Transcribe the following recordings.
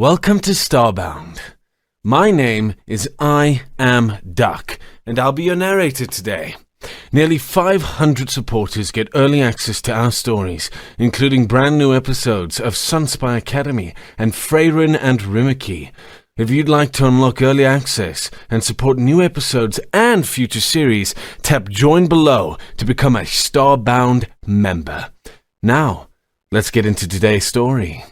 Welcome to Starbound. My name is I Am Duck, and I'll be your narrator today. Nearly 500 supporters get early access to our stories, including brand new episodes of Sunspy Academy and Freyrin and Rimiki. If you'd like to unlock early access and support new episodes and future series, tap join below to become a Starbound member. Now, let's get into today's story.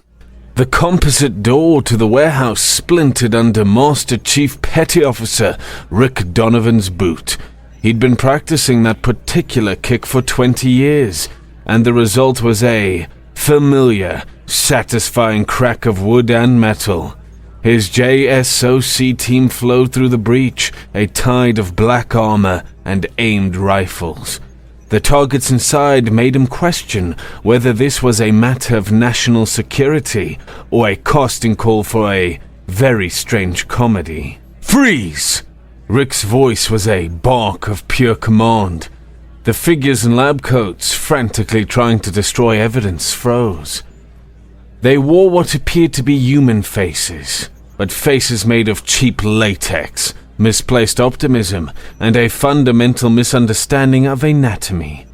The composite door to the warehouse splintered under Master Chief Petty Officer Rick Donovan's boot. He'd been practicing that particular kick for 20 years, and the result was a familiar, satisfying crack of wood and metal. His JSOC team flowed through the breach, a tide of black armor and aimed rifles. The targets inside made him question whether this was a matter of national security or a casting call for a very strange comedy. Freeze! Rick's voice was a bark of pure command. The figures in lab coats, frantically trying to destroy evidence, froze. They wore what appeared to be human faces, but faces made of cheap latex, misplaced optimism, and a fundamental misunderstanding of anatomy.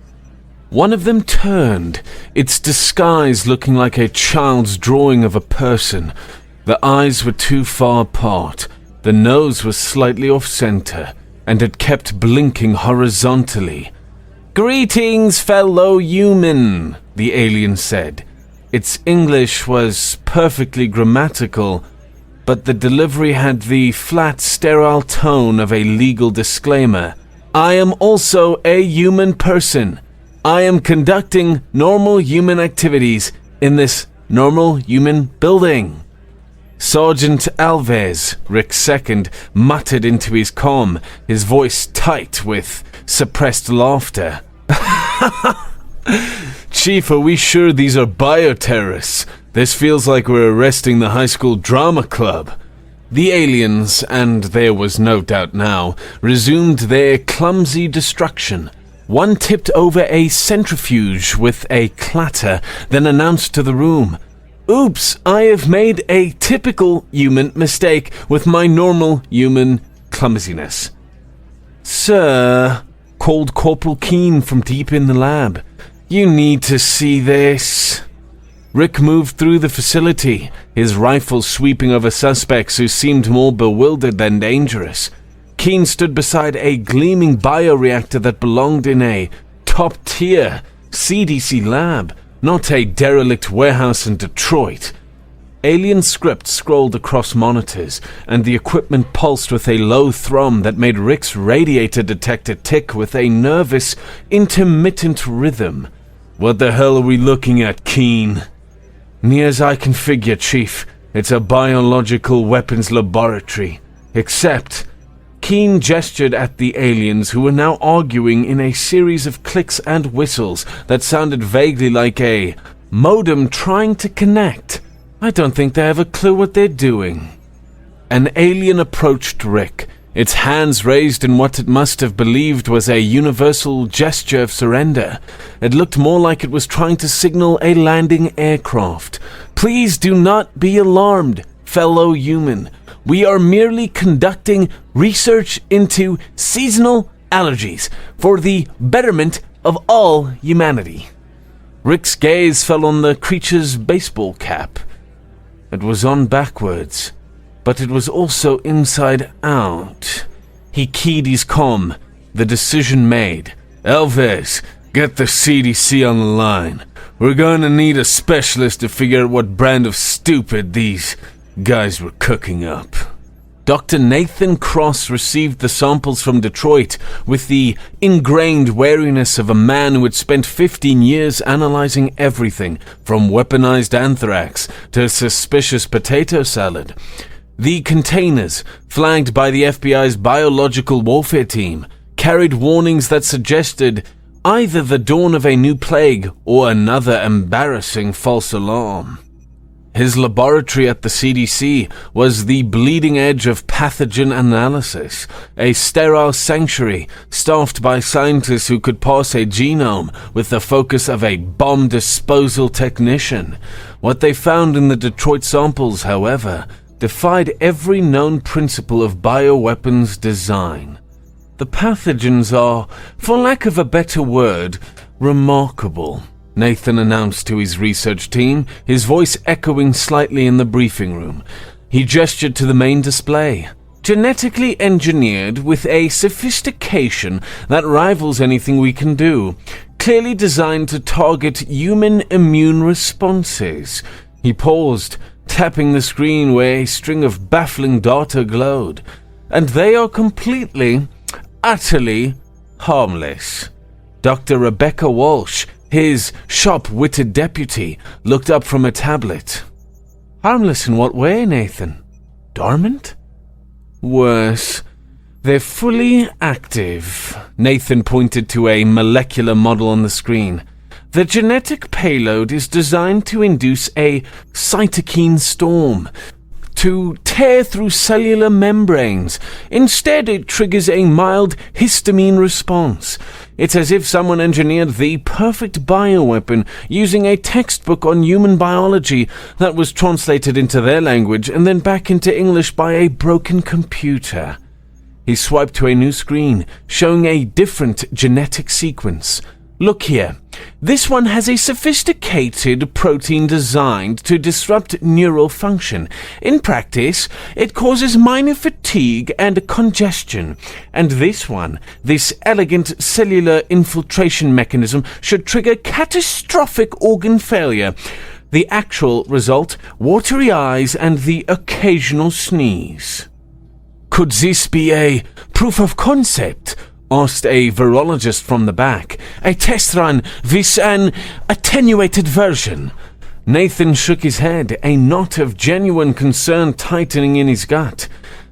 One of them turned, its disguise looking like a child's drawing of a person. The eyes were too far apart, the nose was slightly off-center, and it kept blinking horizontally. "Greetings, fellow human," the alien said. Its English was perfectly grammatical, but the delivery had the flat, sterile tone of a legal disclaimer. "I am also a human person. I am conducting normal human activities in this normal human building." Sergeant Alves, Rick's second, muttered into his comm, his voice tight with suppressed laughter. "Chief, are we sure these are bioterrorists? This feels like we're arresting the high school drama club." The aliens, and there was no doubt now, resumed their clumsy destruction. One tipped over a centrifuge with a clatter, then announced to the room, "Oops, I have made a typical human mistake with my normal human clumsiness." "Sir," called Corporal Keene from deep in the lab, "you need to see this." Rick moved through the facility, his rifle sweeping over suspects who seemed more bewildered than dangerous. Keene stood beside a gleaming bioreactor that belonged in a top-tier CDC lab, not a derelict warehouse in Detroit. Alien script scrolled across monitors, and the equipment pulsed with a low thrum that made Rick's radiator detector tick with a nervous, intermittent rhythm. "What the hell are we looking at, Keene?" "Near as I can figure, Chief, it's a biological weapons laboratory. Except..." Keene gestured at the aliens who were now arguing in a series of clicks and whistles that sounded vaguely like a modem trying to connect. "I don't think they have a clue what they're doing." An alien approached Rick, its hands raised in what it must have believed was a universal gesture of surrender. It looked more like it was trying to signal a landing aircraft. "Please do not be alarmed, fellow human. We are merely conducting research into seasonal allergies for the betterment of all humanity." Rick's gaze fell on the creature's baseball cap. It was on backwards, but it was also inside out. He keyed his comm, the decision made. "Alves, get the CDC on the line. We're going to need a specialist to figure out what brand of stupid these guys were cooking up." Dr. Nathan Cross received the samples from Detroit with the ingrained wariness of a man who had spent 15 years analyzing everything from weaponized anthrax to suspicious potato salad. The containers, flagged by the FBI's biological warfare team, carried warnings that suggested either the dawn of a new plague or another embarrassing false alarm. His laboratory at the CDC was the bleeding edge of pathogen analysis, a sterile sanctuary staffed by scientists who could parse a genome with the focus of a bomb disposal technician. What they found in the Detroit samples, however, defied every known principle of bioweapons design. The pathogens are, for lack of a better word, remarkable, Nathan announced to his research team, his voice echoing slightly in the briefing room. He gestured to the main display. Genetically engineered with a sophistication that rivals anything we can do. Clearly designed to target human immune responses. He paused, tapping the screen where a string of baffling data glowed. And they are completely, utterly harmless. Dr. Rebecca Walsh, his sharp-witted deputy, looked up from a tablet. Harmless in what way, Nathan? Dormant? Worse. They're fully active. Nathan pointed to a molecular model on the screen. The genetic payload is designed to induce a cytokine storm, to tear through cellular membranes. Instead, it triggers a mild histamine response. It's as if someone engineered the perfect bioweapon using a textbook on human biology that was translated into their language and then back into English by a broken computer. He swiped to a new screen, showing a different genetic sequence. Look here. This one has a sophisticated protein designed to disrupt neural function. In practice, it causes minor fatigue and congestion. And this one, this elegant cellular infiltration mechanism, should trigger catastrophic organ failure. The actual result, watery eyes and the occasional sneeze. Could this be a proof of concept? Asked a virologist from the back. A test run with an attenuated version. Nathan shook his head, a knot of genuine concern tightening in his gut.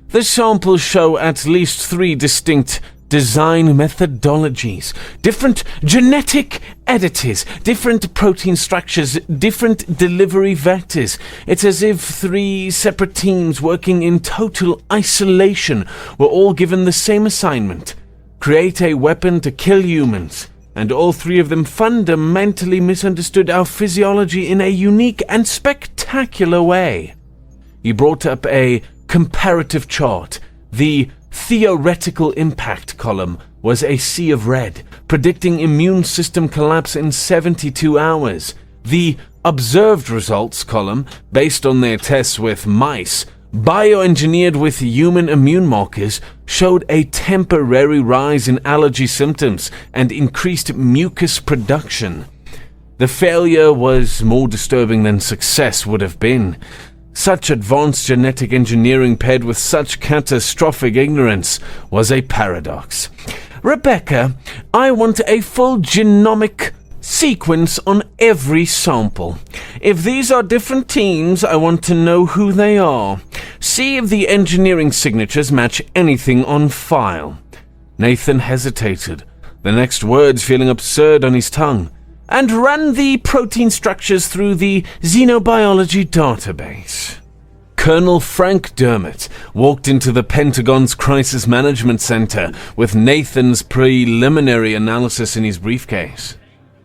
The samples show at least 3 distinct design methodologies, different genetic editors, different protein structures, different delivery vectors. It's as if 3 separate teams working in total isolation were all given the same assignment. Create a weapon to kill humans, and all 3 of them fundamentally misunderstood our physiology in a unique and spectacular way. He brought up a comparative chart. The theoretical impact column was a sea of red, predicting immune system collapse in 72 hours. The observed results column, based on their tests with mice, bioengineered with human immune markers, showed a temporary rise in allergy symptoms and increased mucus production. The failure was more disturbing than success would have been. Such advanced genetic engineering paired with such catastrophic ignorance was a paradox. Rebecca, I want a full genomic sequence on every sample. If these are different teams, I want to know who they are. See if the engineering signatures match anything on file. Nathan hesitated, the next words feeling absurd on his tongue. And run the protein structures through the xenobiology database. Colonel Frank Dermott walked into the Pentagon's Crisis Management Center with Nathan's preliminary analysis in his briefcase.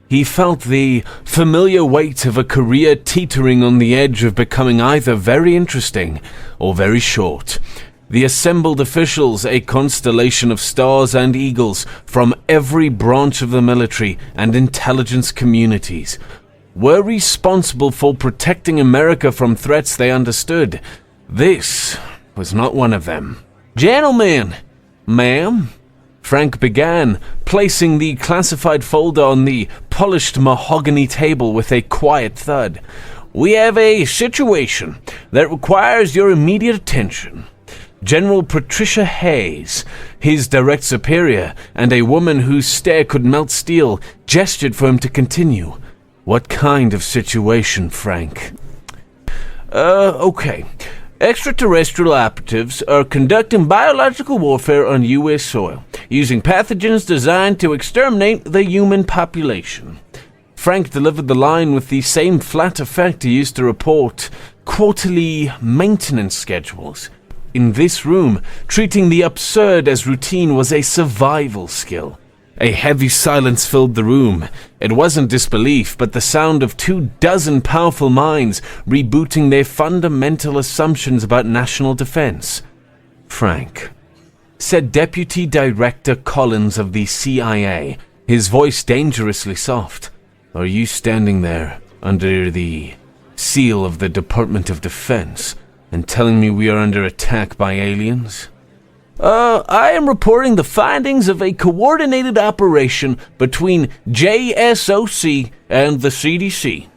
He felt the familiar weight of a career teetering on the edge of becoming either very interesting or very short. The assembled officials, a constellation of stars and eagles from every branch of the military and intelligence communities, were responsible for protecting America from threats they understood. This was not one of them. Gentlemen, ma'am, Frank began, placing the classified folder on the polished mahogany table with a quiet thud. We have a situation that requires your immediate attention. General Patricia Hayes, his direct superior, and a woman whose stare could melt steel, gestured for him to continue. What kind of situation, Frank? Okay. Extraterrestrial operatives are conducting biological warfare on U.S. soil, using pathogens designed to exterminate the human population. Frank delivered the line with the same flat effect he used to report quarterly maintenance schedules. In this room, treating the absurd as routine was a survival skill. A heavy silence filled the room. It wasn't disbelief, but the sound of 24 powerful minds rebooting their fundamental assumptions about national defense. "Frank," said Deputy Director Collins of the CIA, his voice dangerously soft, "are you standing there under the seal of the Department of Defense and telling me we are under attack by aliens?" I am reporting the findings of a coordinated operation between JSOC and the CDC,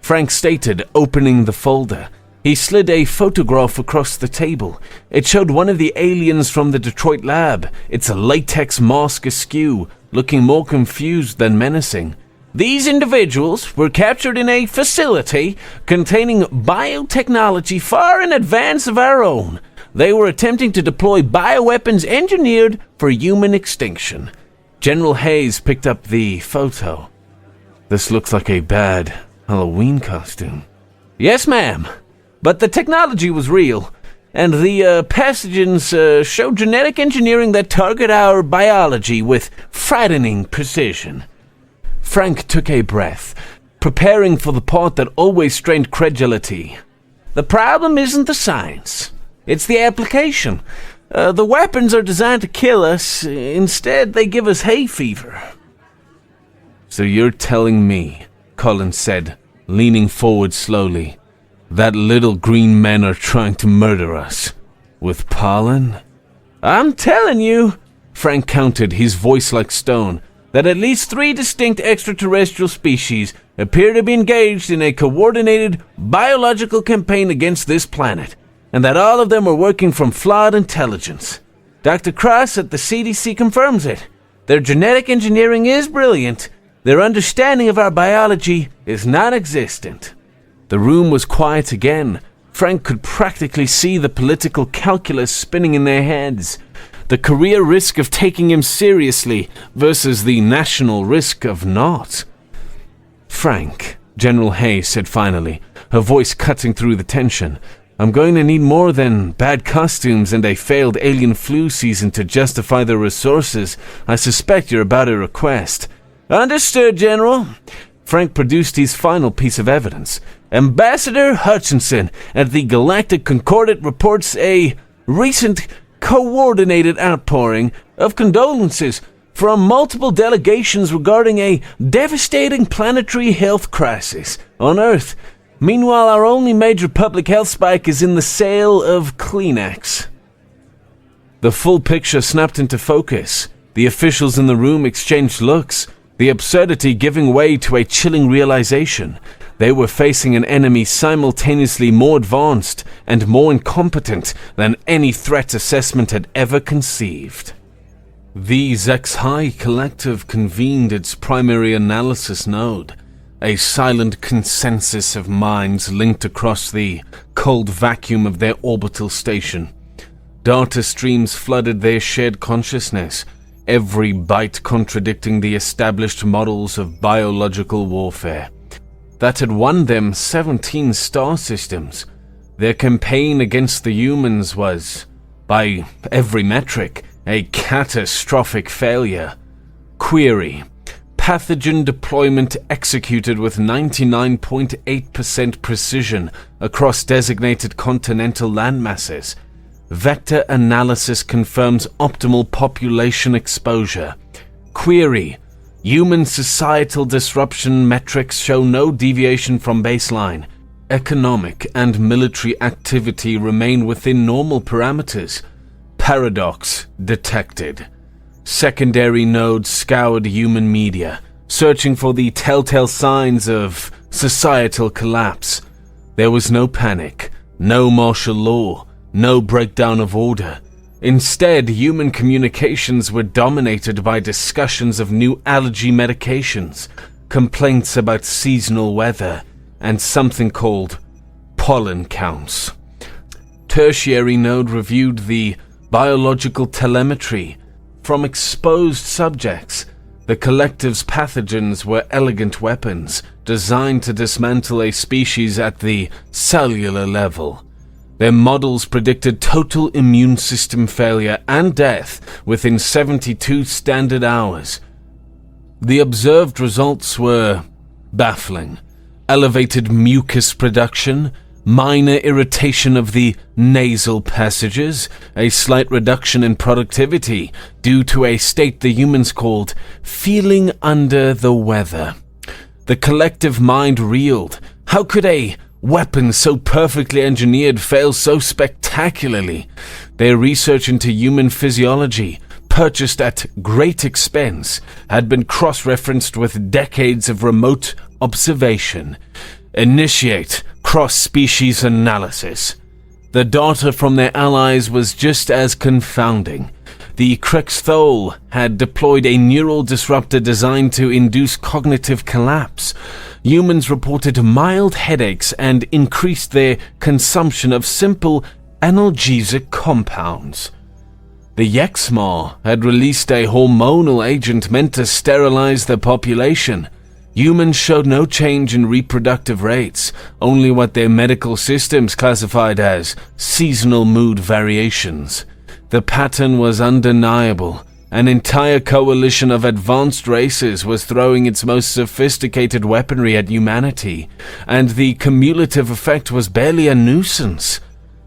Frank stated, opening the folder. He slid a photograph across the table. It showed one of the aliens from the Detroit lab, its latex mask askew, looking more confused than menacing. These individuals were captured in a facility containing biotechnology far in advance of our own. They were attempting to deploy bioweapons engineered for human extinction. General Hayes picked up the photo. "This looks like a bad Halloween costume." "Yes, ma'am. But the technology was real, and the pathogens show genetic engineering that target our biology with frightening precision." Frank took a breath, preparing for the part that always strained credulity. "The problem isn't the science. It's the application. The weapons are designed to kill us. Instead, they give us hay fever." "So you're telling me," Collins said, leaning forward slowly, "that little green men are trying to murder us with pollen?" "I'm telling you," Frank countered, his voice like stone, "that at least 3 distinct extraterrestrial species appear to be engaged in a coordinated biological campaign against this planet, and that all of them are working from flawed intelligence. Dr. Cross at the CDC confirms it. Their genetic engineering is brilliant. Their understanding of our biology is non-existent." The room was quiet again. Frank could practically see the political calculus spinning in their heads. The career risk of taking him seriously versus the national risk of not. "Frank," General Hayes said finally, her voice cutting through the tension, "I'm going to need more than bad costumes and a failed alien flu season to justify the resources I suspect you're about to request." "Understood, General." Frank produced his final piece of evidence. "Ambassador Hutchinson at the Galactic Concordat reports a recent coordinated outpouring of condolences from multiple delegations regarding a devastating planetary health crisis on Earth. Meanwhile, our only major public health spike is in the sale of Kleenex." The full picture snapped into focus. The officials in the room exchanged looks, the absurdity giving way to a chilling realization. They were facing an enemy simultaneously more advanced and more incompetent than any threat assessment had ever conceived. The Zex-High Collective convened its primary analysis node, a silent consensus of minds linked across the cold vacuum of their orbital station. Data streams flooded their shared consciousness, every byte contradicting the established models of biological warfare that had won them 17 star systems. Their campaign against the humans was, by every metric, a catastrophic failure. Query: pathogen deployment executed with 99.8% precision across designated continental landmasses. Vector analysis confirms optimal population exposure. Query: human societal disruption metrics show no deviation from baseline. Economic and military activity remain within normal parameters. Paradox detected. Secondary nodes scoured human media, searching for the telltale signs of societal collapse. There was no panic, no martial law, no breakdown of order. Instead, human communications were dominated by discussions of new allergy medications, complaints about seasonal weather, and something called pollen counts. Tertiary node reviewed the biological telemetry from exposed subjects. The collective's pathogens were elegant weapons, designed to dismantle a species at the cellular level. Their models predicted total immune system failure and death within 72 standard hours. The observed results were baffling. Elevated mucus production, minor irritation of the nasal passages, a slight reduction in productivity due to a state the humans called feeling under the weather. The collective mind reeled. How could a weapon so perfectly engineered fail so spectacularly? Their research into human physiology, purchased at great expense, had been cross-referenced with decades of remote observation. Initiate cross-species analysis. The data from their allies was just as confounding. The Krexthol had deployed a neural disruptor designed to induce cognitive collapse. Humans reported mild headaches and increased their consumption of simple analgesic compounds. The Yexmar had released a hormonal agent meant to sterilize the population. Humans showed no change in reproductive rates, only what their medical systems classified as seasonal mood variations. The pattern was undeniable. An entire coalition of advanced races was throwing its most sophisticated weaponry at humanity, and the cumulative effect was barely a nuisance.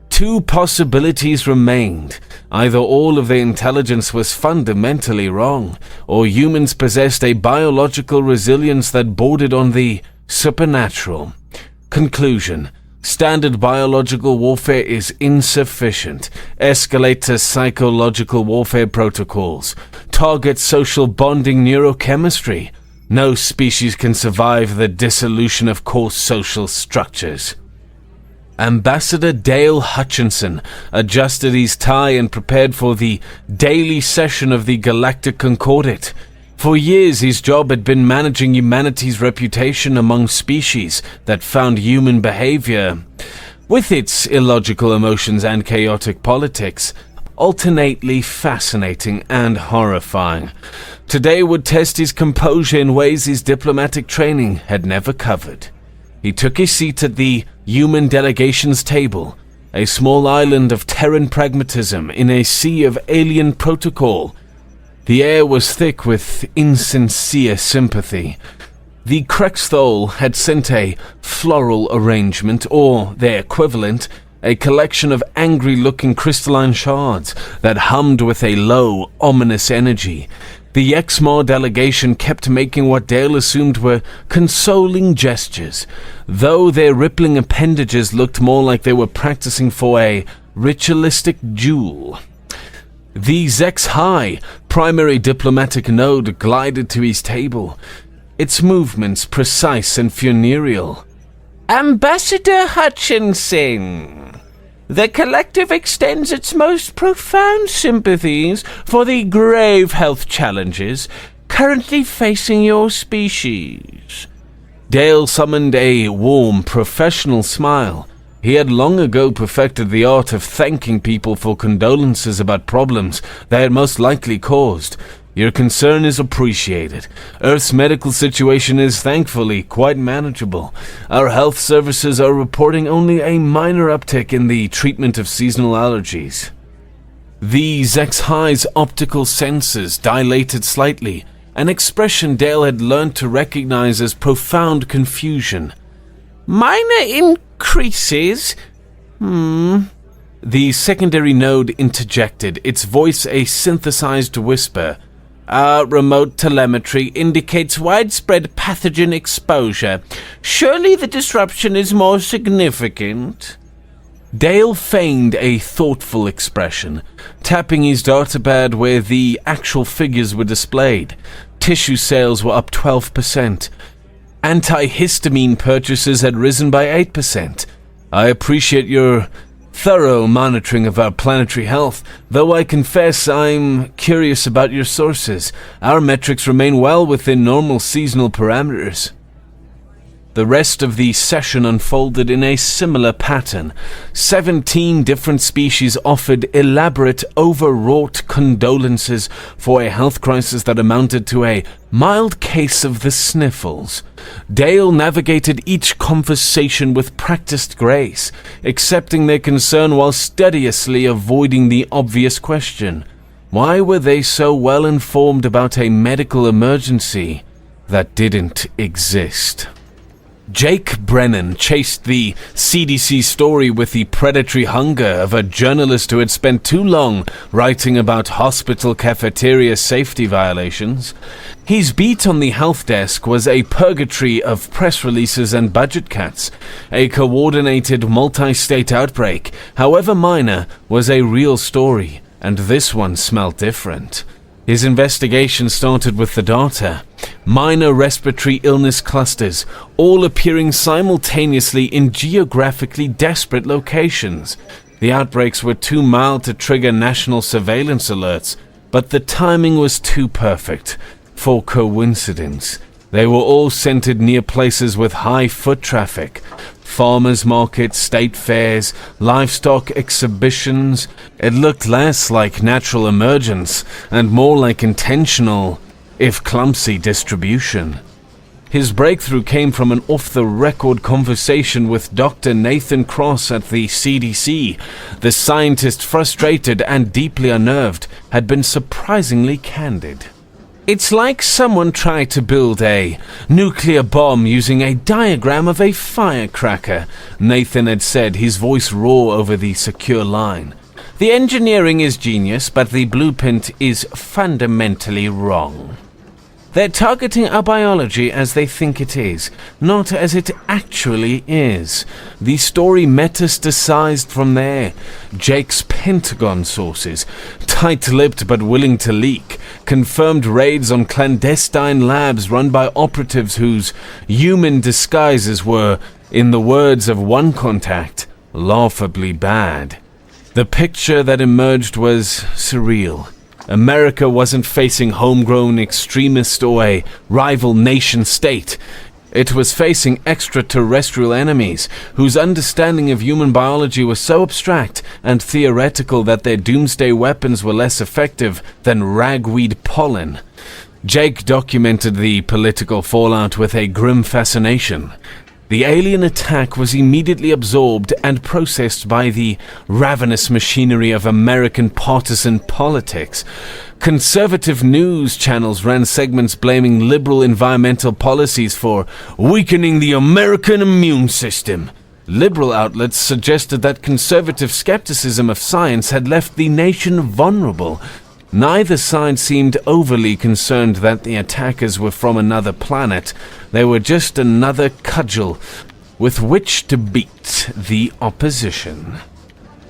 Two possibilities remained. Either all of their intelligence was fundamentally wrong, or humans possessed a biological resilience that bordered on the supernatural. Conclusion: standard biological warfare is insufficient. Escalate to psychological warfare protocols. Target social bonding neurochemistry. No species can survive the dissolution of core social structures. Ambassador Dale Hutchinson adjusted his tie and prepared for the daily session of the Galactic Concordate. For years, his job had been managing humanity's reputation among species that found human behavior, with its illogical emotions and chaotic politics, alternately fascinating and horrifying. Today would test his composure in ways his diplomatic training had never covered. He took his seat at the human delegation's table, a small island of Terran pragmatism in a sea of alien protocol. The air was thick with insincere sympathy. The Krexthol had sent a floral arrangement, or their equivalent, a collection of angry-looking crystalline shards that hummed with a low, ominous energy. The Yexmar delegation kept making what Dale assumed were consoling gestures, though their rippling appendages looked more like they were practicing for a ritualistic duel. The HFY primary diplomatic node glided to his table, its movements precise and funereal. "Ambassador Hutchinson, the collective extends its most profound sympathies for the grave health challenges currently facing your species." Dale summoned a warm, professional smile. He had long ago perfected the art of thanking people for condolences about problems they had most likely caused. "Your concern is appreciated. Earth's medical situation is thankfully quite manageable. Our health services are reporting only a minor uptick in the treatment of seasonal allergies." The HFY's optical senses dilated slightly, an expression Dale had learned to recognize as profound confusion. "Minor increases? The secondary node interjected, its voice a synthesized whisper. "Our remote telemetry indicates widespread pathogen exposure. Surely the disruption is more significant." Dale feigned a thoughtful expression, tapping his datapad where the actual figures were displayed. Tissue sales were up 12%. Antihistamine purchases had risen by 8%. "I appreciate your thorough monitoring of our planetary health, though I confess I'm curious about your sources. Our metrics remain well within normal seasonal parameters." The rest of the session unfolded in a similar pattern. 17 different species offered elaborate, overwrought condolences for a health crisis that amounted to a mild case of the sniffles. Dale navigated each conversation with practiced grace, accepting their concern while studiously avoiding the obvious question. Why were they so well informed about a medical emergency that didn't exist? Jake Brennan chased the CDC story with the predatory hunger of a journalist who had spent too long writing about hospital cafeteria safety violations. His beat on the health desk was a purgatory of press releases and budget cuts. A coordinated multi-state outbreak, however minor, was a real story, and this one smelled different. His investigation started with the data. Minor respiratory illness clusters, all appearing simultaneously in geographically desperate locations. The outbreaks were too mild to trigger national surveillance alerts, but the timing was too perfect for coincidence. They were all centered near places with high foot traffic. Farmers markets, state fairs, livestock exhibitions. It looked less like natural emergence and more like intentional, if clumsy, distribution. His breakthrough came from an off-the-record conversation with Dr. Nathan Cross at the CDC. The scientist, frustrated and deeply unnerved, had been surprisingly candid. It's like someone tried to build a nuclear bomb using a diagram of a firecracker, Nathan had said, his voice raw over the secure line. The engineering is genius, but the blueprint is fundamentally wrong. They're targeting our biology as they think it is, not as it actually is. The story metastasized from there. Jake's Pentagon sources, tight-lipped but willing to leak, confirmed raids on clandestine labs run by operatives whose human disguises were, in the words of one contact, laughably bad. The picture that emerged was surreal. America wasn't facing homegrown extremist or a rival nation-state. It was facing extraterrestrial enemies whose understanding of human biology was so abstract and theoretical that their doomsday weapons were less effective than ragweed pollen. Jake documented the political fallout with a grim fascination. The alien attack was immediately absorbed and processed by the ravenous machinery of American partisan politics. Conservative news channels ran segments blaming liberal environmental policies for weakening the American immune system. Liberal outlets suggested that conservative skepticism of science had left the nation vulnerable. Neither side seemed overly concerned that the attackers were from another planet. They were just another cudgel with which to beat the opposition.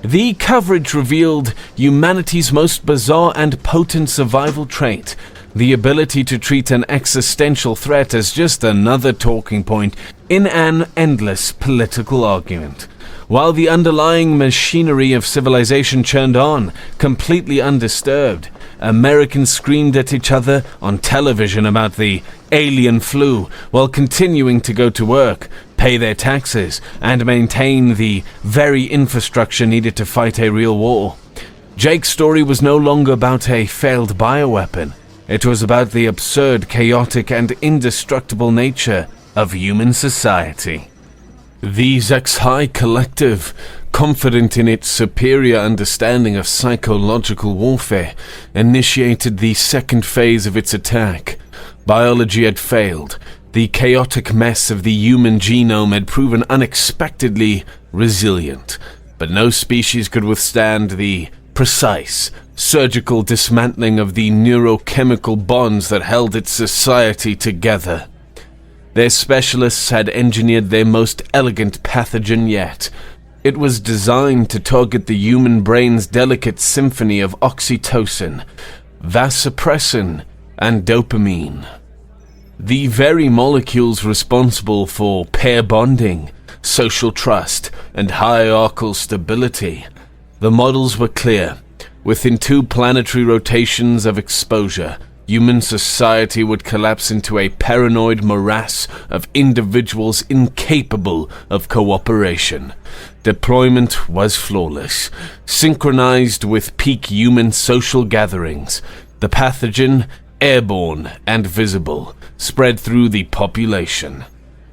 The coverage revealed humanity's most bizarre and potent survival trait, the ability to treat an existential threat as just another talking point in an endless political argument. While the underlying machinery of civilization churned on, completely undisturbed, Americans screamed at each other on television about the alien flu while continuing to go to work, pay their taxes, and maintain the very infrastructure needed to fight a real war. Jake's story was no longer about a failed bioweapon. It was about the absurd, chaotic, and indestructible nature of human society. The Xi Collective, confident in its superior understanding of psychological warfare, initiated the second phase of its attack. Biology had failed. The chaotic mess of the human genome had proven unexpectedly resilient, but no species could withstand the precise, surgical dismantling of the neurochemical bonds that held its society together. Their specialists had engineered their most elegant pathogen yet. It was designed to target the human brain's delicate symphony of oxytocin, vasopressin, and dopamine. The very molecules responsible for pair bonding, social trust, and hierarchical stability. The models were clear. Within 2 planetary rotations of exposure, human society would collapse into a paranoid morass of individuals incapable of cooperation. Deployment was flawless, synchronized with peak human social gatherings. The pathogen, airborne and visible, spread through the population.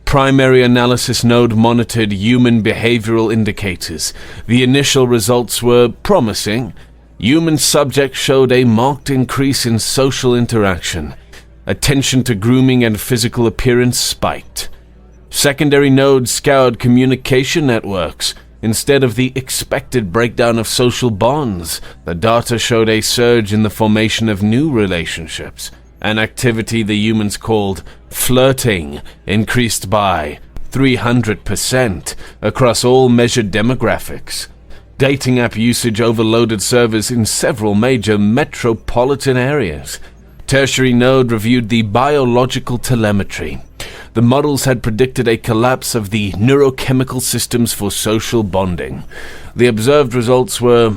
Primary analysis node monitored human behavioral indicators. The initial results were promising. Human subjects showed a marked increase in social interaction. Attention to grooming and physical appearance spiked. Secondary nodes scoured communication networks. Instead of the expected breakdown of social bonds, the data showed a surge in the formation of new relationships. An activity the humans called flirting increased by 300% across all measured demographics. Dating app usage overloaded servers in several major metropolitan areas. Tertiary node reviewed the biological telemetry. The models had predicted a collapse of the neurochemical systems for social bonding. The observed results were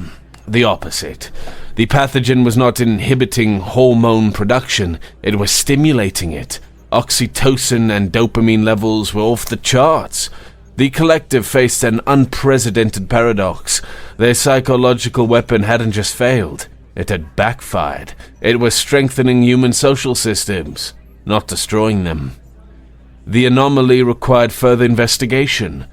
the opposite. The pathogen was not inhibiting hormone production, it was stimulating it. Oxytocin and dopamine levels were off the charts. The collective faced an unprecedented paradox. Their psychological weapon hadn't just failed, it had backfired. It was strengthening human social systems, not destroying them. The anomaly required further investigation.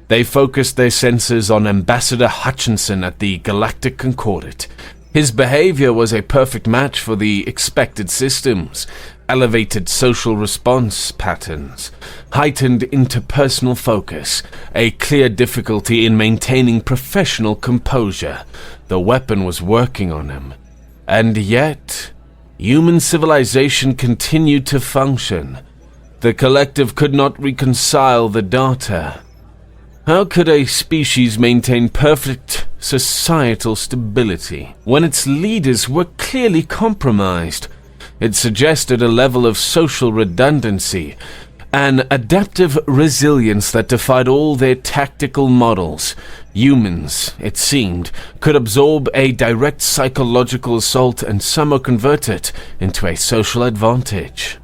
They focused their sensors on Ambassador Hutchinson at the Galactic Concordate. His behavior was a perfect match for the expected systems. Elevated social response patterns, heightened interpersonal focus, a clear difficulty in maintaining professional composure. The weapon was working on him. And yet, human civilization continued to function. The collective could not reconcile the data. How could a species maintain perfect societal stability when its leaders were clearly compromised? It suggested a level of social redundancy, an adaptive resilience that defied all their tactical models. Humans, it seemed, could absorb a direct psychological assault and somehow convert it into a social advantage.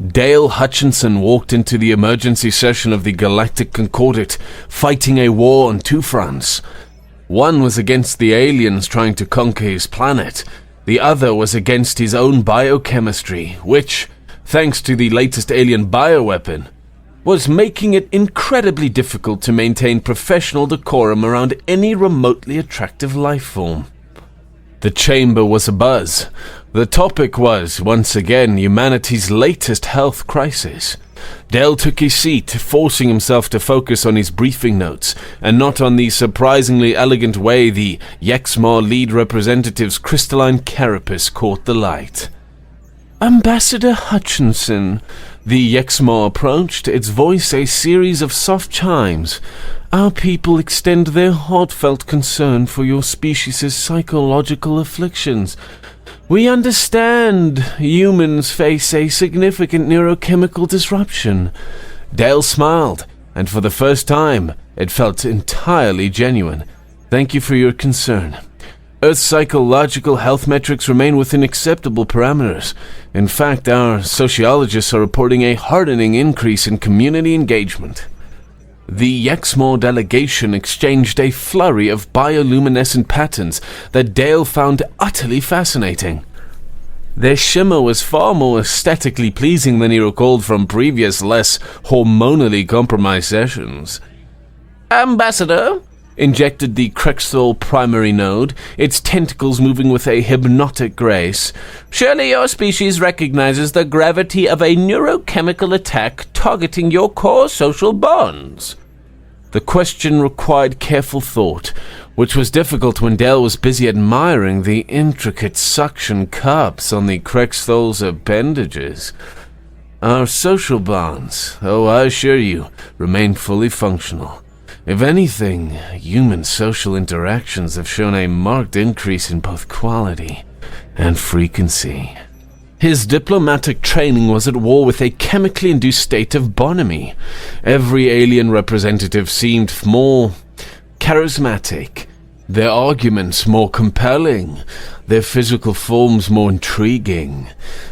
Dale Hutchinson walked into the emergency session of the Galactic Concordate, fighting a war on two fronts. One was against the aliens trying to conquer his planet. The other was against his own biochemistry, which, thanks to the latest alien bioweapon, was making it incredibly difficult to maintain professional decorum around any remotely attractive life form. The chamber was abuzz. The topic was, once again, humanity's latest health crisis. Dale took his seat, forcing himself to focus on his briefing notes, and not on the surprisingly elegant way the Yexmar lead representative's crystalline carapace caught the light. Ambassador Hutchinson, the Yexmar approached, its voice a series of soft chimes. Our people extend their heartfelt concern for your species' psychological afflictions. We understand humans face a significant neurochemical disruption. Dale smiled, and for the first time, it felt entirely genuine. Thank you for your concern. Earth's psychological health metrics remain within acceptable parameters. In fact, our sociologists are reporting a heartening increase in community engagement. The Yexmore delegation exchanged a flurry of bioluminescent patterns that Dale found utterly fascinating. Their shimmer was far more aesthetically pleasing than he recalled from previous, less hormonally compromised sessions. Ambassador, injected the Krexthal primary node, its tentacles moving with a hypnotic grace. Surely your species recognizes the gravity of a neurochemical attack targeting your core social bonds. The question required careful thought, which was difficult when Dale was busy admiring the intricate suction cups on the Krexthal's appendages. Our social bonds, I assure you, remain fully functional. If anything, human social interactions have shown a marked increase in both quality and frequency. His diplomatic training was at war with a chemically induced state of bonhomie. Every alien representative seemed more charismatic, their arguments more compelling, their physical forms more intriguing.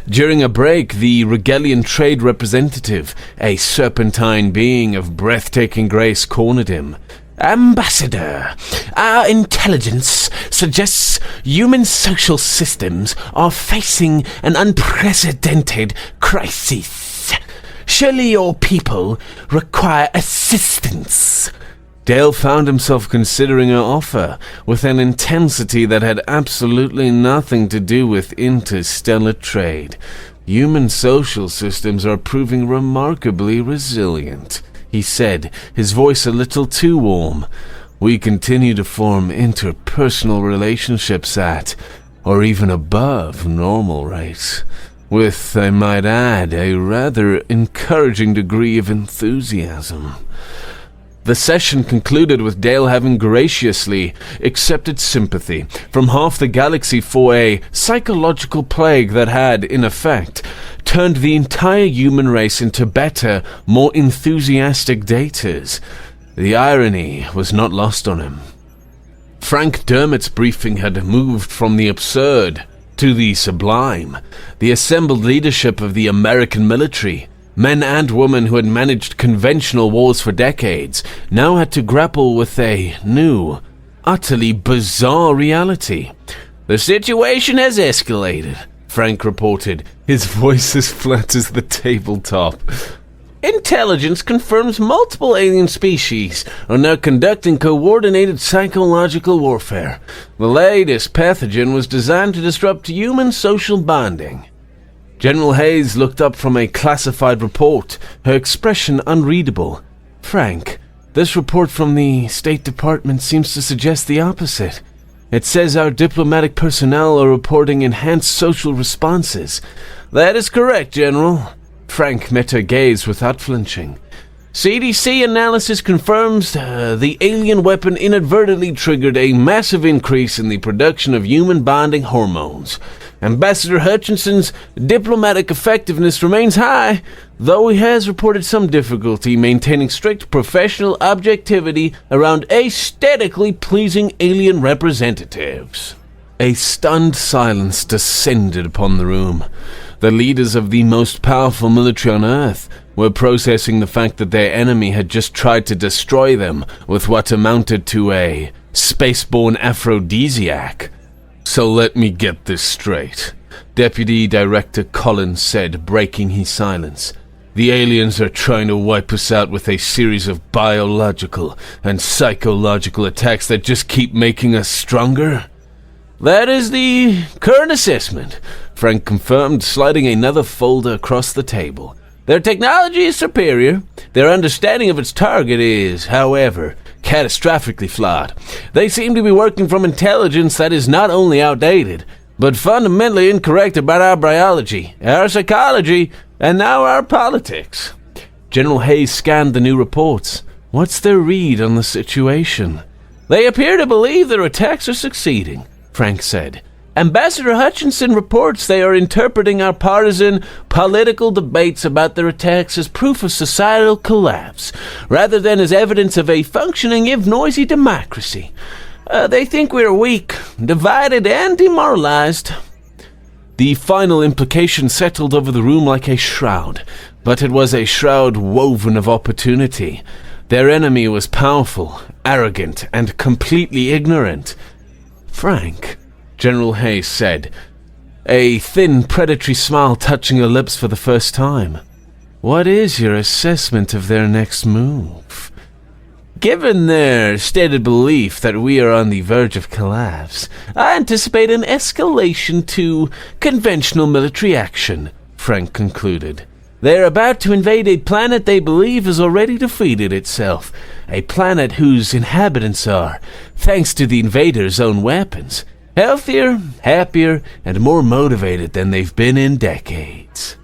During a break, the Regalian trade representative, a serpentine being of breathtaking grace, cornered him. "Ambassador, our intelligence suggests human social systems are facing an unprecedented crisis. Surely your people require assistance." Dale found himself considering her offer with an intensity that had absolutely nothing to do with interstellar trade. Human social systems are proving remarkably resilient, he said, his voice a little too warm. "We continue to form interpersonal relationships at, or even above, normal rates, with, I might add, a rather encouraging degree of enthusiasm." The session concluded with Dale having graciously accepted sympathy from half the galaxy for a psychological plague that had, in effect, turned the entire human race into better, more enthusiastic daters. The irony was not lost on him. Frank Dermott's briefing had moved from the absurd to the sublime. The assembled leadership of the American military, men and women who had managed conventional wars for decades, now had to grapple with a new, utterly bizarre reality. "The situation has escalated," Frank reported, his voice as flat as the tabletop. "Intelligence confirms multiple alien species are now conducting coordinated psychological warfare. The latest pathogen was designed to disrupt human social bonding." General Hayes looked up from a classified report, her expression unreadable. "Frank, this report from the State Department seems to suggest the opposite. It says our diplomatic personnel are reporting enhanced social responses." "That is correct, General." Frank met her gaze without flinching. "CDC analysis confirms the alien weapon inadvertently triggered a massive increase in the production of human bonding hormones. Ambassador Hutchinson's diplomatic effectiveness remains high, though he has reported some difficulty maintaining strict professional objectivity around aesthetically pleasing alien representatives." A stunned silence descended upon the room. The leaders of the most powerful military on Earth were processing the fact that their enemy had just tried to destroy them with what amounted to a spaceborne aphrodisiac. "So let me get this straight," Deputy Director Collins said, breaking his silence. "The aliens are trying to wipe us out with a series of biological and psychological attacks that just keep making us stronger?" "That is the current assessment," Frank confirmed, sliding another folder across the table. "Their technology is superior. Their understanding of its target is, however, catastrophically flawed. They seem to be working from intelligence that is not only outdated, but fundamentally incorrect about our biology, our psychology, and now our politics." General Hayes scanned the new reports. "What's their read on the situation?" "They appear to believe their attacks are succeeding," Frank said. "Ambassador Hutchinson reports they are interpreting our partisan political debates about their attacks as proof of societal collapse, rather than as evidence of a functioning if noisy democracy. They think we are weak, divided, and demoralized." The final implication settled over the room like a shroud, but it was a shroud woven of opportunity. Their enemy was powerful, arrogant, and completely ignorant. "Frank," General Hayes said, a thin, predatory smile touching her lips for the first time, "what is your assessment of their next move? Given their stated belief that we are on the verge of collapse, I anticipate an escalation to conventional military action," Frank concluded. "They are about to invade a planet they believe has already defeated itself, a planet whose inhabitants are, thanks to the invaders' own weapons, healthier, happier, and more motivated than they've been in decades."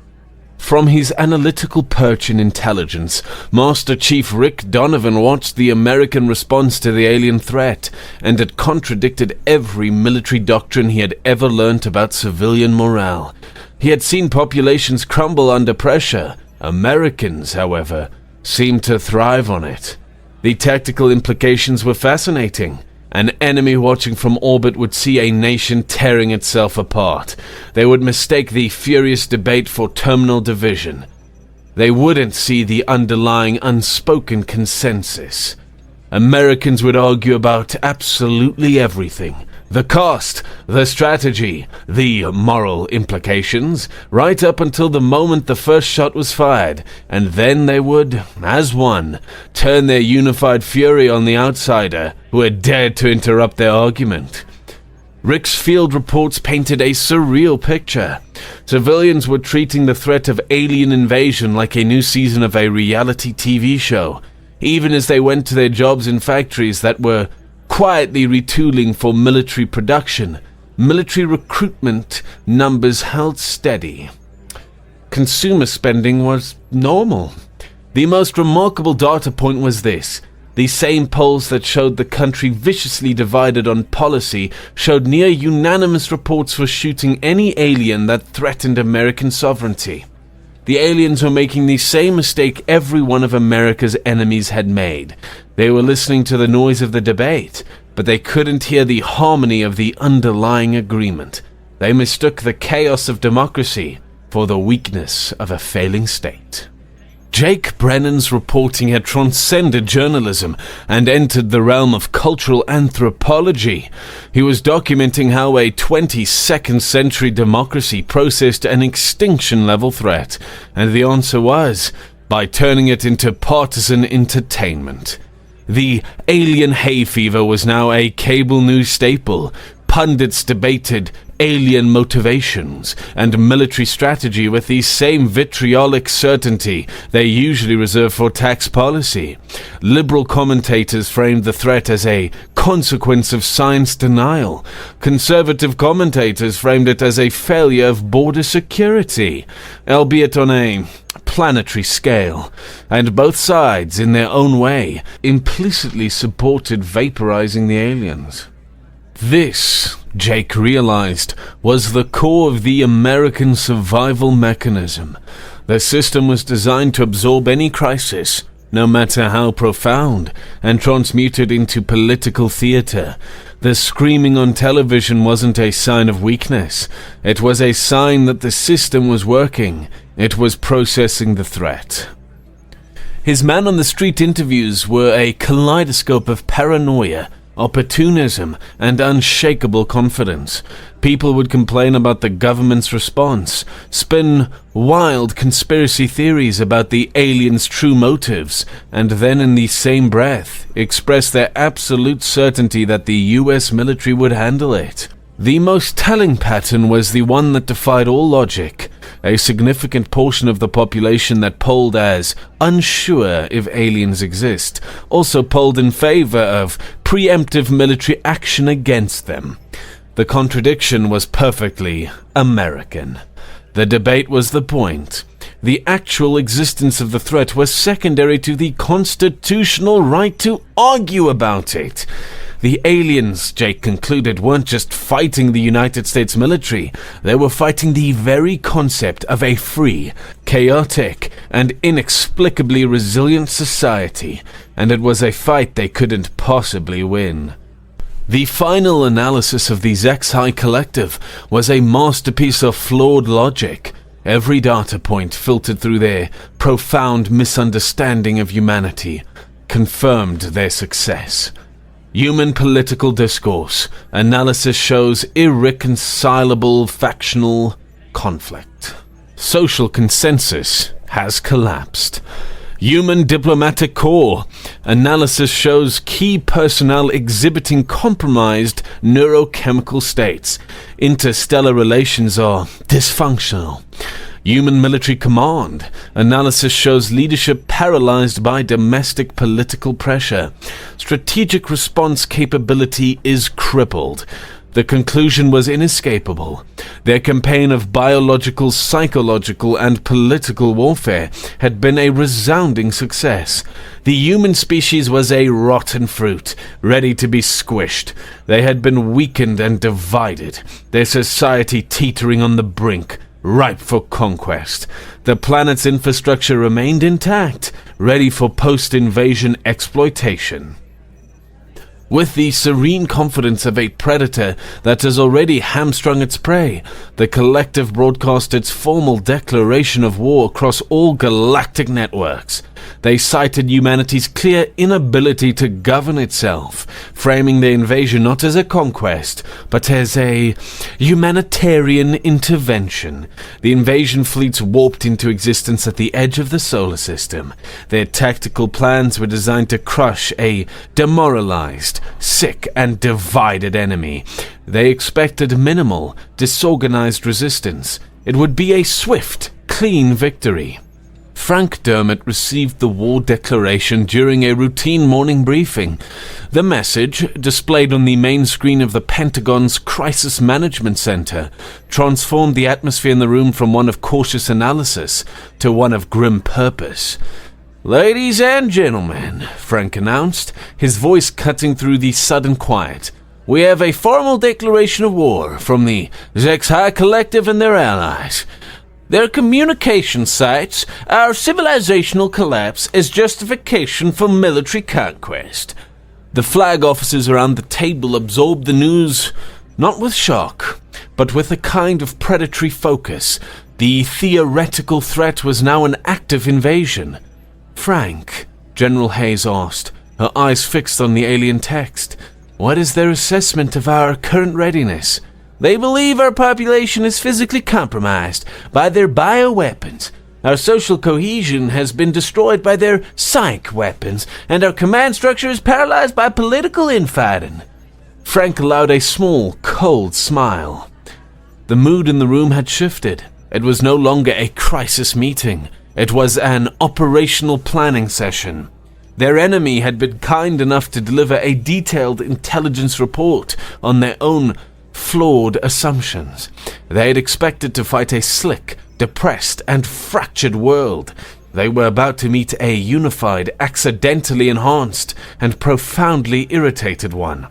From his analytical perch in intelligence, Master Chief Rick Donovan watched the American response to the alien threat, and it contradicted every military doctrine he had ever learnt about civilian morale. He had seen populations crumble under pressure. Americans, however, seemed to thrive on it. The tactical implications were fascinating. An enemy watching from orbit would see a nation tearing itself apart. They would mistake the furious debate for terminal division. They wouldn't see the underlying unspoken consensus. Americans would argue about absolutely everything. The cost, the strategy, the moral implications, right up until the moment the first shot was fired, and then they would, as one, turn their unified fury on the outsider who had dared to interrupt their argument. Rick's field reports painted a surreal picture. Civilians were treating the threat of alien invasion like a new season of a reality TV show, even as they went to their jobs in factories that were quietly retooling for military production. Military recruitment numbers held steady. Consumer spending was normal. The most remarkable data point was this. The same polls that showed the country viciously divided on policy showed near unanimous reports for shooting any alien that threatened American sovereignty. The aliens were making the same mistake every one of America's enemies had made. They were listening to the noise of the debate, but they couldn't hear the harmony of the underlying agreement. They mistook the chaos of democracy for the weakness of a failing state. Jake Brennan's reporting had transcended journalism and entered the realm of cultural anthropology. He was documenting how a 22nd century democracy processed an extinction-level threat, and the answer was by turning it into partisan entertainment. The alien hay fever was now a cable news staple. Pundits debated alien motivations and military strategy with the same vitriolic certainty they usually reserve for tax policy. Liberal commentators framed the threat as a consequence of science denial. Conservative commentators framed it as a failure of border security, albeit on a planetary scale, and both sides, in their own way, implicitly supported vaporizing the aliens. This, Jake realized, was the core of the American survival mechanism. The system was designed to absorb any crisis, no matter how profound, and transmute it into political theater. The screaming on television wasn't a sign of weakness. It was a sign that the system was working. It was processing the threat. His man-on-the-street interviews were a kaleidoscope of paranoia, opportunism, and unshakable confidence. People would complain about the government's response, spin wild conspiracy theories about the aliens' true motives, and then in the same breath express their absolute certainty that the US military would handle it. The most telling pattern was the one that defied all logic. A significant portion of the population that polled as unsure if aliens exist also polled in favor of preemptive military action against them. The contradiction was perfectly American. The debate was the point. The actual existence of the threat was secondary to the constitutional right to argue about it. The aliens, Jake concluded, weren't just fighting the United States military. They were fighting the very concept of a free, chaotic, and inexplicably resilient society, and it was a fight they couldn't possibly win. The final analysis of the Xi Collective was a masterpiece of flawed logic. Every data point filtered through their profound misunderstanding of humanity confirmed their success. Human political discourse analysis shows irreconcilable factional conflict. Social consensus has collapsed. Human diplomatic core analysis shows key personnel exhibiting compromised neurochemical states. Interstellar relations are dysfunctional. Human military command analysis shows leadership paralyzed by domestic political pressure. Strategic response capability is crippled. The conclusion was inescapable. Their campaign of biological, psychological, and political warfare had been a resounding success. The human species was a rotten fruit, ready to be squished. They had been weakened and divided, their society teetering on the brink, ripe for conquest. The planet's infrastructure remained intact, ready for post-invasion exploitation. With the serene confidence of a predator that has already hamstrung its prey, the collective broadcast its formal declaration of war across all galactic networks. They cited humanity's clear inability to govern itself, framing the invasion not as a conquest, but as a humanitarian intervention. The invasion fleets warped into existence at the edge of the solar system. Their tactical plans were designed to crush a demoralized, sick, and divided enemy. They expected minimal, disorganized resistance. It would be a swift, clean victory. Frank Dermott received the war declaration during a routine morning briefing. The message, displayed on the main screen of the Pentagon's Crisis Management Center, transformed the atmosphere in the room from one of cautious analysis to one of grim purpose. "Ladies and gentlemen," Frank announced, his voice cutting through the sudden quiet, "we have a formal declaration of war from the HFY Collective and their allies. Their communication cites our civilizational collapse as justification for military conquest." The flag officers around the table absorbed the news, not with shock, but with a kind of predatory focus. The theoretical threat was now an active invasion. "Frank," General Hayes asked, her eyes fixed on the alien text, "what is their assessment of our current readiness?" "They believe our population is physically compromised by their bioweapons. Our social cohesion has been destroyed by their psych weapons, and our command structure is paralyzed by political infighting." Frank allowed a small, cold smile. The mood in the room had shifted. It was no longer a crisis meeting. It was an operational planning session. Their enemy had been kind enough to deliver a detailed intelligence report on their own flawed assumptions. They had expected to fight a slick, depressed, and fractured world. They were about to meet a unified, accidentally enhanced, and profoundly irritated one.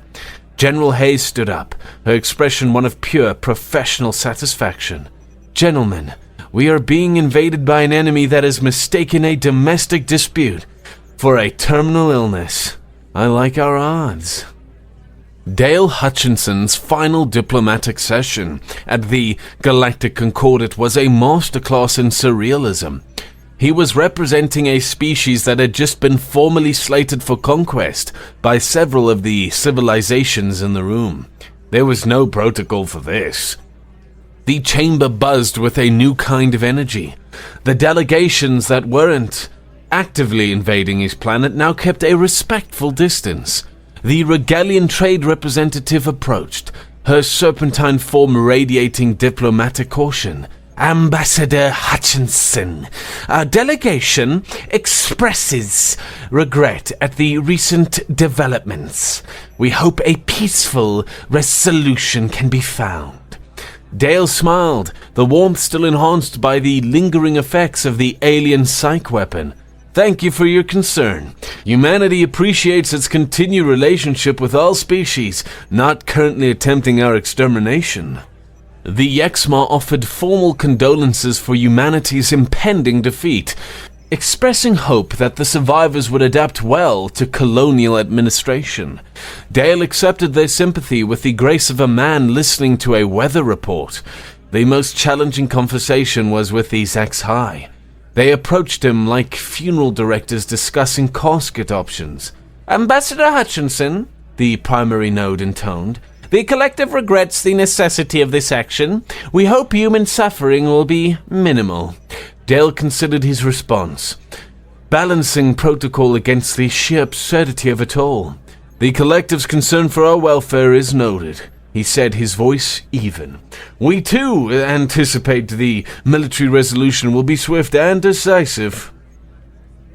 General Hayes stood up, her expression one of pure professional satisfaction. "Gentlemen, we are being invaded by an enemy that has mistaken a domestic dispute for a terminal illness. I like our odds." Dale Hutchinson's final diplomatic session at the Galactic Concordat was a masterclass in surrealism. He was representing a species that had just been formally slated for conquest by several of the civilizations in the room. There was no protocol for this. The chamber buzzed with a new kind of energy. The delegations that weren't actively invading his planet now kept a respectful distance. The Regalian trade representative approached, her serpentine form radiating diplomatic caution. "Ambassador Hutchinson, our delegation expresses regret at the recent developments. We hope a peaceful resolution can be found." Dale smiled, the warmth still enhanced by the lingering effects of the alien psych weapon. "Thank you for your concern. Humanity appreciates its continued relationship with all species, not currently attempting our extermination." The Yexma offered formal condolences for humanity's impending defeat, expressing hope that the survivors would adapt well to colonial administration. Dale accepted their sympathy with the grace of a man listening to a weather report. The most challenging conversation was with the HFY. They approached him like funeral directors discussing casket options. "Ambassador Hutchinson," the primary node intoned, "the collective regrets the necessity of this action. We hope human suffering will be minimal." Dale considered his response, balancing protocol against the sheer absurdity of it all. "The collective's concern for our welfare is noted," he said, his voice even. "We too anticipate the military resolution will be swift and decisive."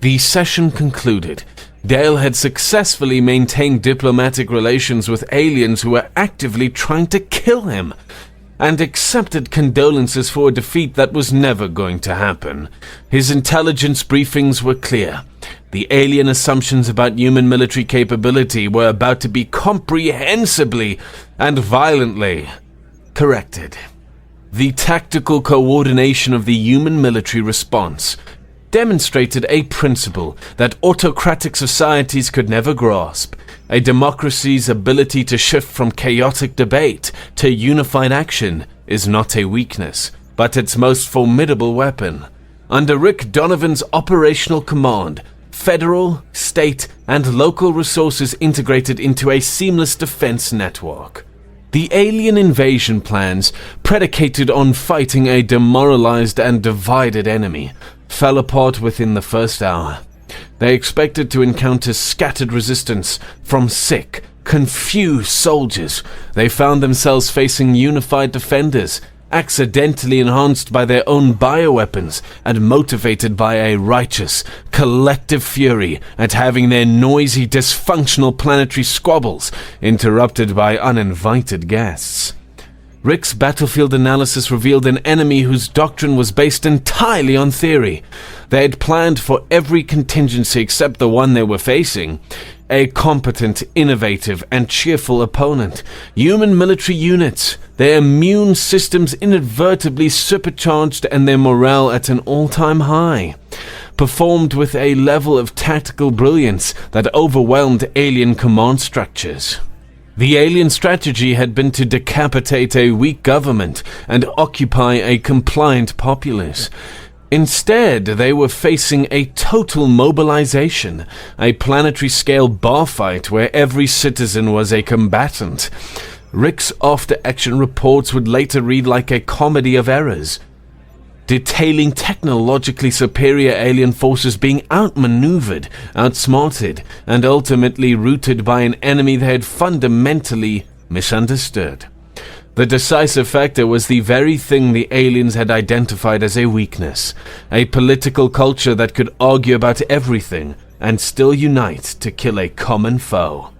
The session concluded. Dale had successfully maintained diplomatic relations with aliens who were actively trying to kill him, and accepted condolences for a defeat that was never going to happen. His intelligence briefings were clear. The alien assumptions about human military capability were about to be comprehensively and violently corrected. The tactical coordination of the human military response demonstrated a principle that autocratic societies could never grasp. A democracy's ability to shift from chaotic debate to unified action is not a weakness, but its most formidable weapon. Under Rick Donovan's operational command, federal, state, and local resources integrated into a seamless defense network. The alien invasion plans, predicated on fighting a demoralized and divided enemy, fell apart within the first hour. They expected to encounter scattered resistance from sick, confused soldiers. They found themselves facing unified defenders, accidentally enhanced by their own bioweapons and motivated by a righteous, collective fury at having their noisy, dysfunctional planetary squabbles interrupted by uninvited guests. Rick's battlefield analysis revealed an enemy whose doctrine was based entirely on theory. They had planned for every contingency except the one they were facing. A competent, innovative, and cheerful opponent. Human military units, their immune systems inadvertently supercharged and their morale at an all-time high. Performed with a level of tactical brilliance that overwhelmed alien command structures. The alien strategy had been to decapitate a weak government and occupy a compliant populace. Instead, they were facing a total mobilization, a planetary-scale bar fight where every citizen was a combatant. Rick's after-action reports would later read like a comedy of errors, detailing technologically superior alien forces being outmaneuvered, outsmarted, and ultimately routed by an enemy they had fundamentally misunderstood. The decisive factor was the very thing the aliens had identified as a weakness, a political culture that could argue about everything and still unite to kill a common foe.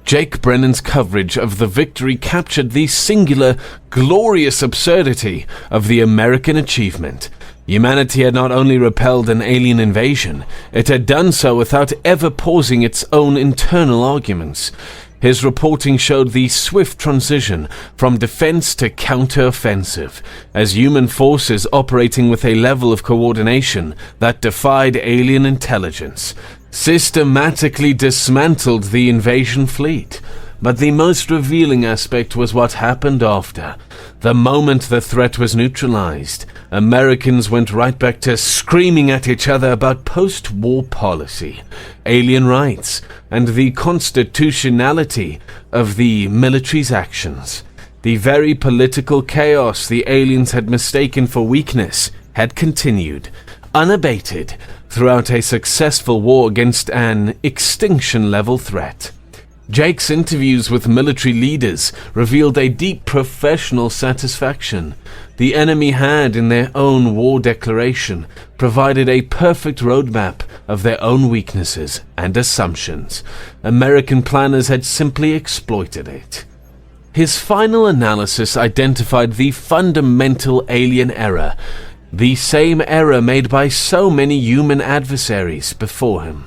Jake Brennan's coverage of the victory captured the singular, glorious absurdity of the American achievement. Humanity had not only repelled an alien invasion, it had done so without ever pausing its own internal arguments. His reporting showed the swift transition from defense to counter-offensive, as human forces operating with a level of coordination that defied alien intelligence, systematically dismantled the invasion fleet. But the most revealing aspect was what happened after. The moment the threat was neutralized, Americans went right back to screaming at each other about post-war policy, alien rights, and the constitutionality of the military's actions. The very political chaos the aliens had mistaken for weakness had continued, unabated, throughout a successful war against an extinction-level threat. Jake's interviews with military leaders revealed a deep professional satisfaction. The enemy had, in their own war declaration, provided a perfect roadmap of their own weaknesses and assumptions. American planners had simply exploited it. His final analysis identified the fundamental alien error, the same error made by so many human adversaries before him.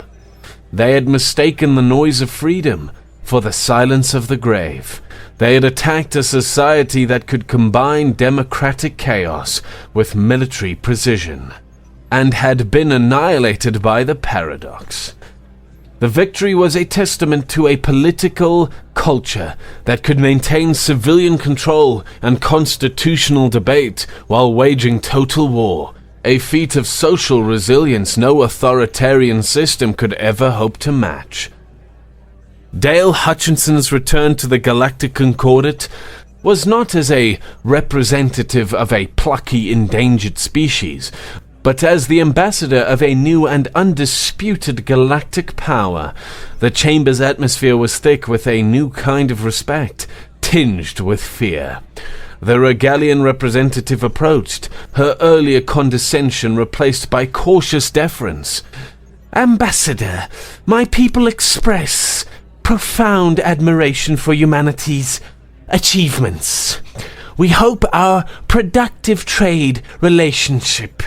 They had mistaken the noise of freedom for the silence of the grave. They had attacked a society that could combine democratic chaos with military precision, and had been annihilated by the paradox. The victory was a testament to a political culture that could maintain civilian control and constitutional debate while waging total war, a feat of social resilience no authoritarian system could ever hope to match. Dale Hutchinson's return to the Galactic Concordat was not as a representative of a plucky endangered species, but as the ambassador of a new and undisputed galactic power. The chamber's atmosphere was thick with a new kind of respect, tinged with fear. The Regalian representative approached, her earlier condescension replaced by cautious deference. "Ambassador, my people express profound admiration for humanity's achievements. We hope our productive trade relationship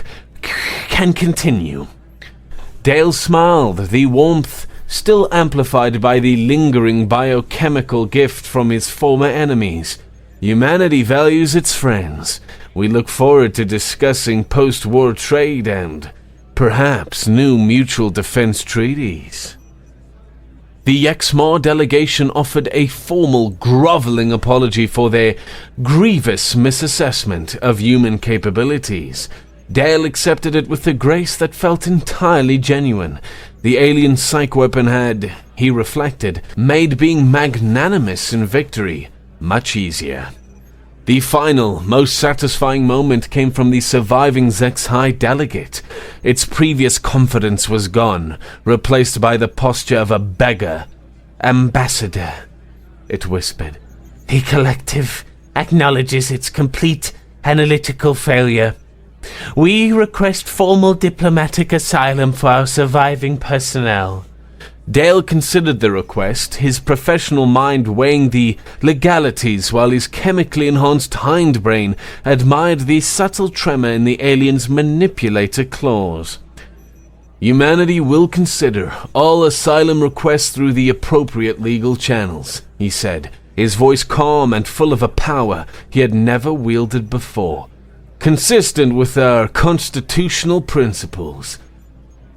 can continue." Dale smiled, the warmth still amplified by the lingering biochemical gift from his former enemies. "Humanity values its friends. We look forward to discussing post-war trade and, perhaps, new mutual defense treaties." The Exmar delegation offered a formal, groveling apology for their grievous misassessment of human capabilities. Dale accepted it with a grace that felt entirely genuine. The alien psych weapon had, he reflected, made being magnanimous in victory much easier. The final, most satisfying moment came from the surviving Zexhai delegate. Its previous confidence was gone, replaced by the posture of a beggar. "Ambassador," it whispered, "the collective acknowledges its complete analytical failure. We request formal diplomatic asylum for our surviving personnel." Dale considered the request, his professional mind weighing the legalities while his chemically enhanced hindbrain admired the subtle tremor in the alien's manipulator claws. "Humanity will consider all asylum requests through the appropriate legal channels," he said, his voice calm and full of a power he had never wielded before, "consistent with our constitutional principles."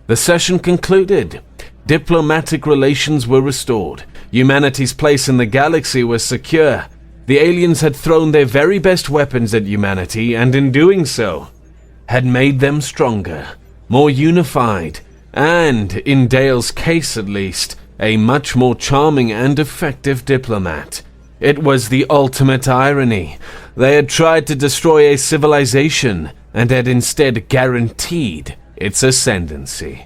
The session concluded. Diplomatic relations were restored. Humanity's place in the galaxy was secure. The aliens had thrown their very best weapons at humanity, and in doing so, had made them stronger, more unified, and, in Dale's case at least, a much more charming and effective diplomat. It was the ultimate irony. They had tried to destroy a civilization, and had instead guaranteed its ascendancy.